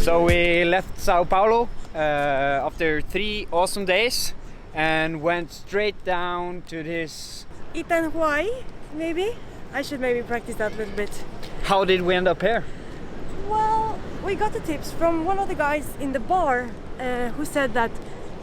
So we left Sao Paulo after 3 awesome days and went straight down to this... Itanhaém, maybe? I should maybe practice that a little bit. How did we end up here? Well, we got the tips from one of the guys in the bar who said that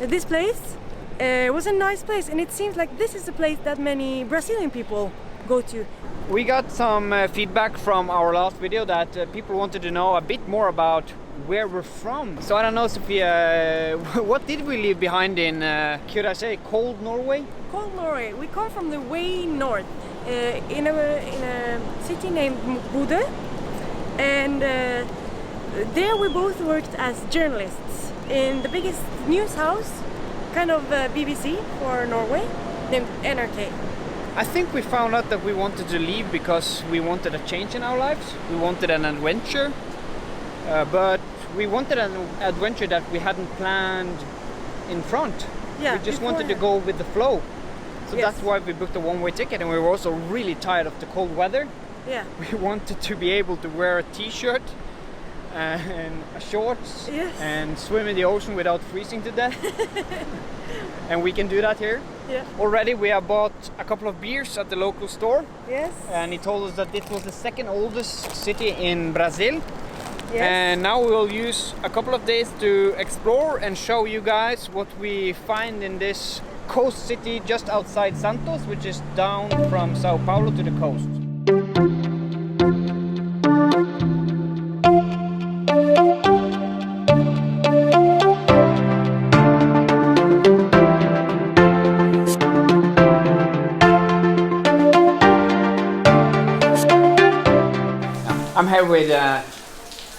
this place was a nice place, and it seems like this is a place that many Brazilian people go to. We got some feedback from our last video that people wanted to know a bit more about where we're from. So I don't know, Sophia, what did we leave behind in, could I say, cold Norway? Cold Norway. We come from the way north, in a city named Bodø, and there we both worked as journalists in the biggest news house, kind of BBC for Norway, named NRK. I think we found out that we wanted to leave because we wanted a change in our lives. We wanted an adventure, but we wanted an adventure that we hadn't planned in front. Yeah, we just wanted to go with the flow. So Yes. that's why we booked a one-way ticket, and we were also really tired of the cold weather. Yeah. We wanted to be able to wear a t-shirt and shorts Yes. and swim in the ocean without freezing to death. And we can do that here. Yeah. Already we have bought a couple of beers at the local store, Yes. and he told us that this was the second oldest city in Brazil. Yes. And now we will use a couple of days to explore and show you guys what we find in this coast city just outside Santos, which is down from Sao Paulo to the coast. I'm here with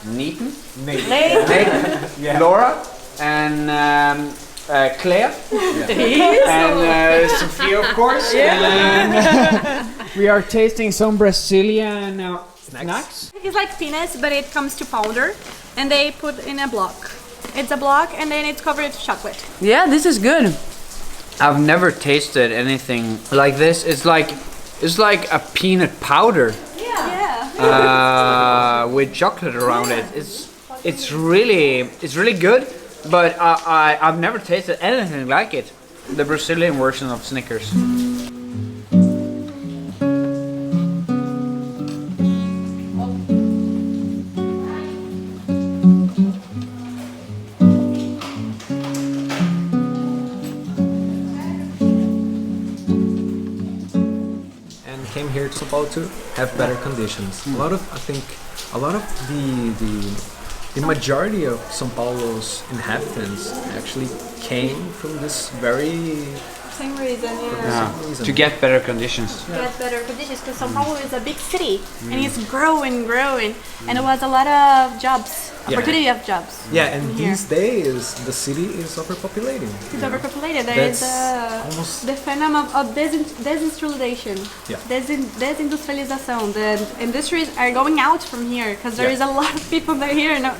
Nathan, Nathan. Laura, and Claire, and Sophia, of course. And we are tasting some Brazilian snacks. It's like peanuts, but it comes to powder, and they put in a block. It's a block, and then it's covered with chocolate. Yeah, this is good. I've never tasted anything like this. It's like a peanut powder. With chocolate around it. It's really good, but I've never tasted anything like it. The Brazilian version of Snickers. Came here to São Paulo to have better conditions. I think a lot of the majority of São Paulo's inhabitants actually came from this very Same reason, To get better conditions. Get better conditions, because São Paulo is a big city, and it's growing, and it was a lot of jobs, opportunity of jobs. Yeah, and here. these days the city is overpopulating. It's overpopulated. There is almost the phenomenon of desindustrialization, Yeah. desindustrialização. The industries are going out from here because there is a lot of people that are here. No,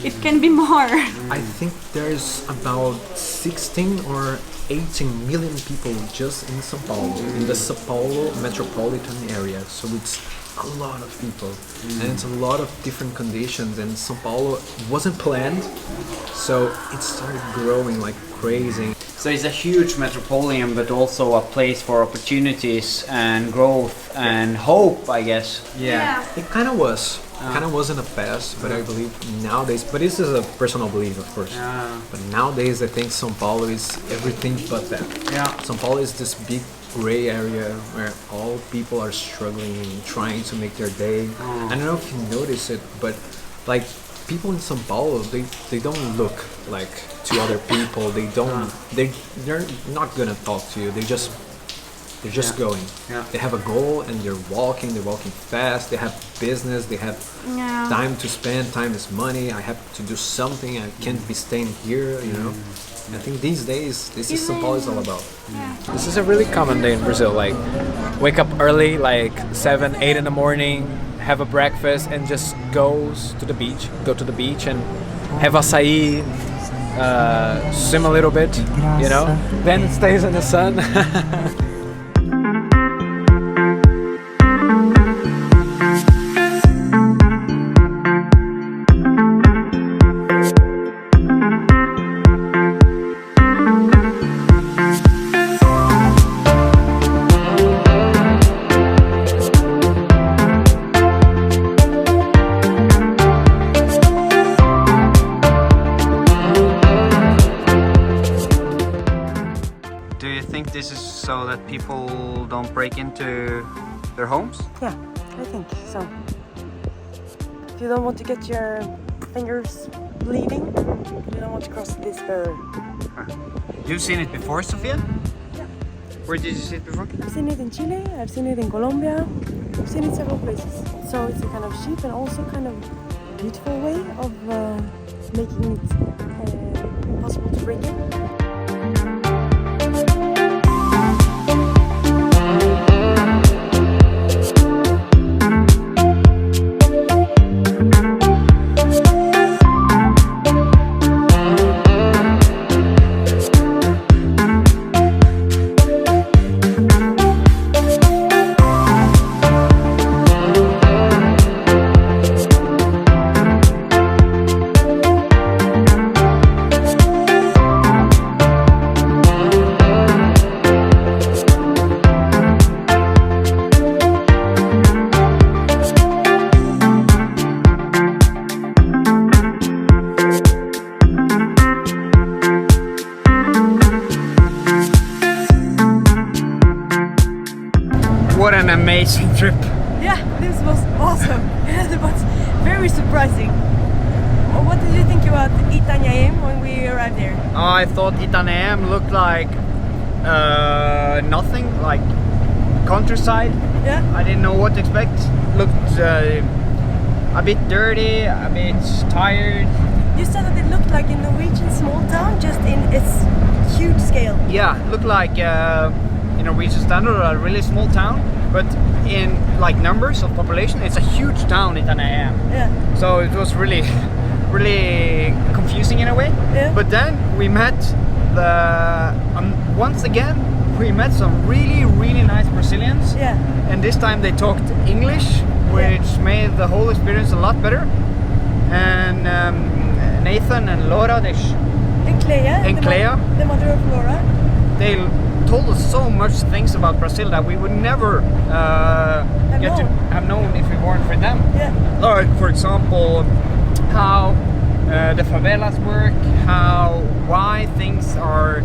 it can be more. I think there's about 16 or 18 million people just in São Paulo, in the São Paulo metropolitan area. So it's a lot of people, and it's a lot of different conditions. And São Paulo wasn't planned, so it started growing like crazy. So it's a huge metropolitan, but also a place for opportunities and growth and hope, I guess. Yeah. It kind of was. Kind of was in the past, but I believe nowadays. But this is a personal belief, of course. But nowadays, I think São Paulo is everything but that. Yeah. São Paulo is this big gray area where all people are struggling, trying to make their day. I don't know if you notice it, but like people in São Paulo, they don't look like to other people. They don't. They're not gonna talk to you. They're just going. Yeah. They have a goal and they're walking fast, they have business, they have time to spend, time is money, I have to do something, I can't be staying here, you know. I think these days, this is São Paulo is all about. This is a really common day in Brazil, like wake up early, like 7, 8 in the morning, have a breakfast and just go to the beach and have açaí, swim a little bit, you know, then it stays in the sun. so that people don't break into their homes? Yeah, I think so. If you don't want to get your fingers bleeding, you don't want to cross this barrier. You've seen it before, Sofia? Yeah. Where did you see it before? I've seen it in Chile, I've seen it in Colombia, I've seen it several places. So it's a kind of cheap and also kind of beautiful way of making it impossible to break in. What an amazing trip! Yeah, this was awesome. It was very surprising. What did you think about Itanhaém when we arrived there? I thought Itanhaém looked like nothing, like countryside. Yeah. I didn't know what to expect. Looked a bit dirty, a bit tired. You said that it looked like a Norwegian small town, just in its huge scale. Yeah, it looked like in Norwegian standard a really small town, but in like numbers of population, it's a huge town, Itanhaém. Yeah. So it was really, really confusing in a way. Yeah. But then we met once again we met some really, really nice Brazilians. Yeah. And this time they talked English, which made the whole experience a lot better. And Nathan and Laura, And Clea. And Clea. The mother of Laura. they told us so much things about Brazil that we would never get to have known if it weren't for them. Yeah. Like, for example, how the favelas work, why things are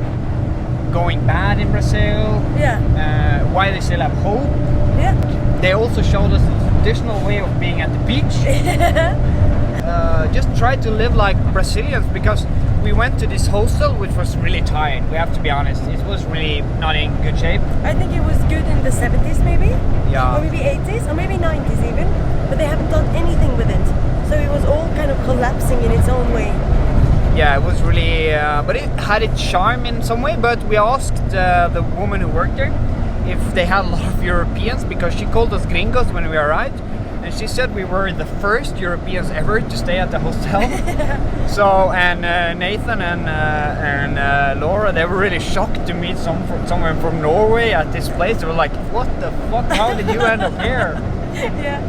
going bad in Brazil, Yeah. why they still have hope. Yeah. They also showed us the traditional way of being at the beach. Just try to live like Brazilians, because we went to this hostel which was really tired, we have to be honest. It was really not in good shape. I think it was good in the 70s maybe. Yeah. Or maybe 80s, or maybe 90s even. But they haven't done anything with it. So it was all kind of collapsing in its own way. Yeah, it was really, but it had its charm in some way. But we asked the woman who worked there if they had a lot of Europeans, because she called us gringos when we arrived. And she said we were the first Europeans ever to stay at the hostel. So, and Nathan and Laura, they were really shocked to meet someone from Norway at this place. They were like, what the fuck, how did you end up here? Yeah.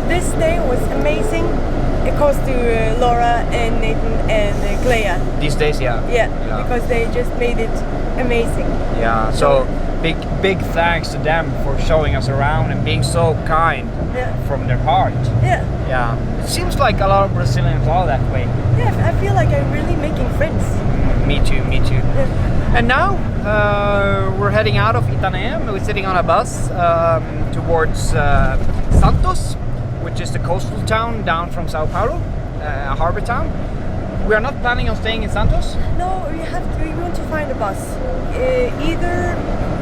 This day was amazing. It goes to Laura and Nathan and Clea. These days, yeah. Yeah, because they just made it amazing. Yeah, so big thanks to them for showing us around and being so kind from their heart. Yeah. Yeah, it seems like a lot of Brazilians are that way. Yeah, I feel like I'm really making friends. Me too. Yeah. And now we're heading out of Itanhaém. We're sitting on a bus towards Santos, which is the coastal town down from Sao Paulo, a harbor town. We are not planning on staying in Santos. No, we want to find a bus.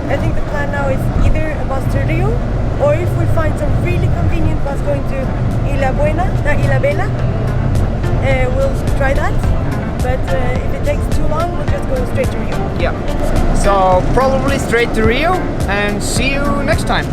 I think the plan now is either a bus to Rio, or if we find some really convenient bus going to Ilha Bela, we'll try that. But if it takes too long, we'll just go straight to Rio. Yeah. So probably straight to Rio, and see you next time.